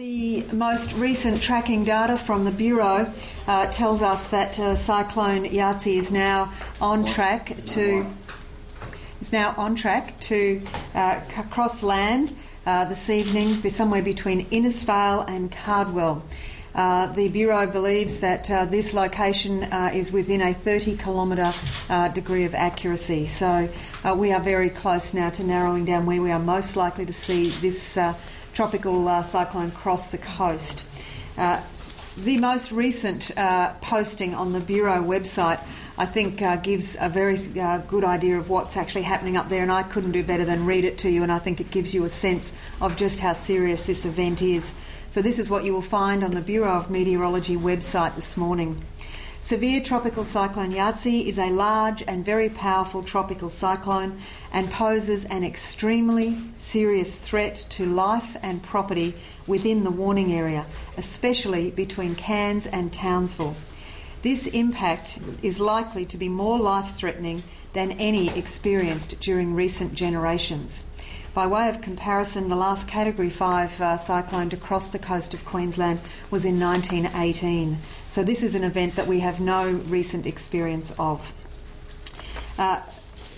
The most recent tracking data from the Bureau tells us that Cyclone Yasi is now on track to cross land this evening, somewhere between Innisfail and Cardwell. The Bureau believes that this location is within a 30-kilometre degree of accuracy. So we are very close now to narrowing down where we are most likely to see this tropical cyclone cross the coast. The most recent posting on the Bureau website, I think, gives a very good idea of what's actually happening up there, and I couldn't do better than read it to you, and I think it gives you a sense of just how serious this event is. So this is what you will find on the Bureau of Meteorology website this morning. Severe tropical cyclone Yasi is a large and very powerful tropical cyclone and poses an extremely serious threat to life and property within the warning area, especially between Cairns and Townsville. This impact is likely to be more life-threatening than any experienced during recent generations. By way of comparison, the last Category 5 cyclone to cross the coast of Queensland was in 1918. So this is an event that we have no recent experience of.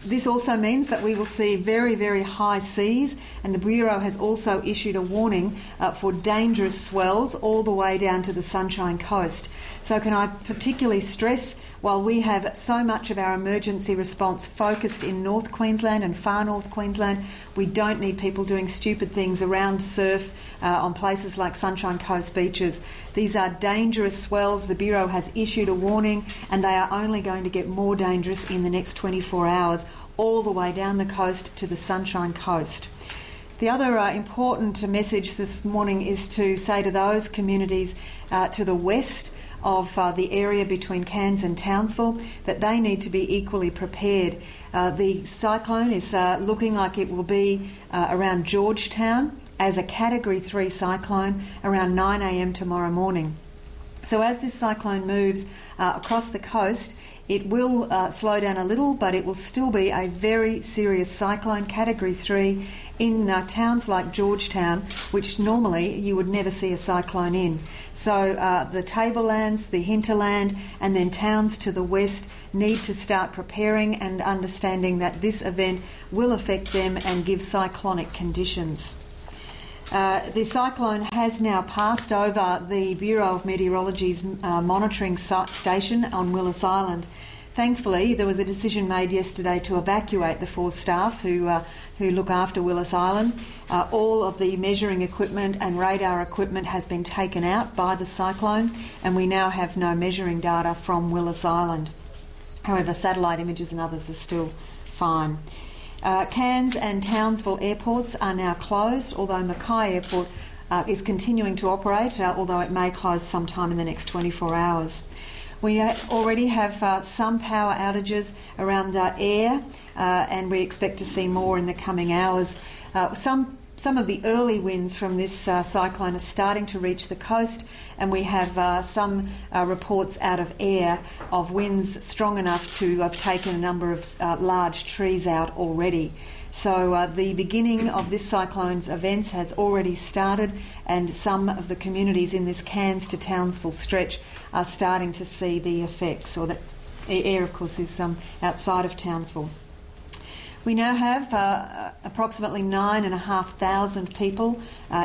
This also means that we will see very, very high seas, and the Bureau has also issued a warning for dangerous swells all the way down to the Sunshine Coast. So can I particularly stress, while we have so much of our emergency response focused in North Queensland and far North Queensland, we don't need people doing stupid things around surf on places like Sunshine Coast beaches. These are dangerous swells. The Bureau has issued a warning, and they are only going to get more dangerous in the next 24 hours, all the way down the coast to the Sunshine Coast. The other important message this morning is to say to those communities to the west of the area between Cairns and Townsville that they need to be equally prepared. The cyclone is looking like it will be around Georgetown as a Category 3 cyclone around 9 a.m. tomorrow morning. So as this cyclone moves across the coast, it will slow down a little, but it will still be a very serious cyclone, Category 3, in towns like Georgetown, which normally you would never see a cyclone in. So the tablelands, the hinterland, and then towns to the west need to start preparing and understanding that this event will affect them and give cyclonic conditions. The cyclone has now passed over the Bureau of Meteorology's monitoring station on Willis Island. Thankfully, there was a decision made yesterday to evacuate the 4 staff who look after Willis Island. All of the measuring equipment and radar equipment has been taken out by the cyclone, and we now have no measuring data from Willis Island. However, satellite images and others are still fine. Cairns and Townsville airports are now closed, although Mackay Airport is continuing to operate, although it may close sometime in the next 24 hours. We already have some power outages around Ayr, and we expect to see more in the coming hours. Some of the early winds from this cyclone are starting to reach the coast, and we have some reports out of Ayr of winds strong enough to have taken a number of large trees out already. So the beginning of this cyclone's events has already started, and some of the communities in this Cairns to Townsville stretch are starting to see the effects. Or that Ayr, of course, is outside of Townsville. We now have approximately 9,500 people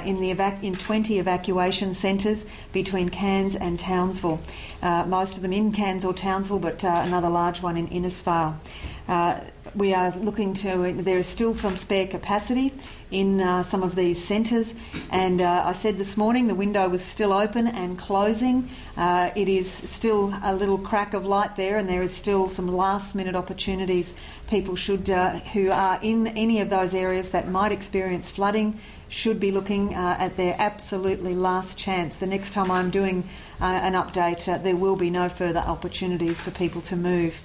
in 20 evacuation centres between Cairns and Townsville. Most of them in Cairns or Townsville, but another large one in Innisfail. We are looking to, there is still some spare capacity in some of these centres, and I said this morning the window was still open and closing. It is still a little crack of light there, and there is still some last minute opportunities. People should, who are in any of those areas that might experience flooding, should be looking at their absolutely last chance. The next time I'm doing an update, there will be no further opportunities for people to move.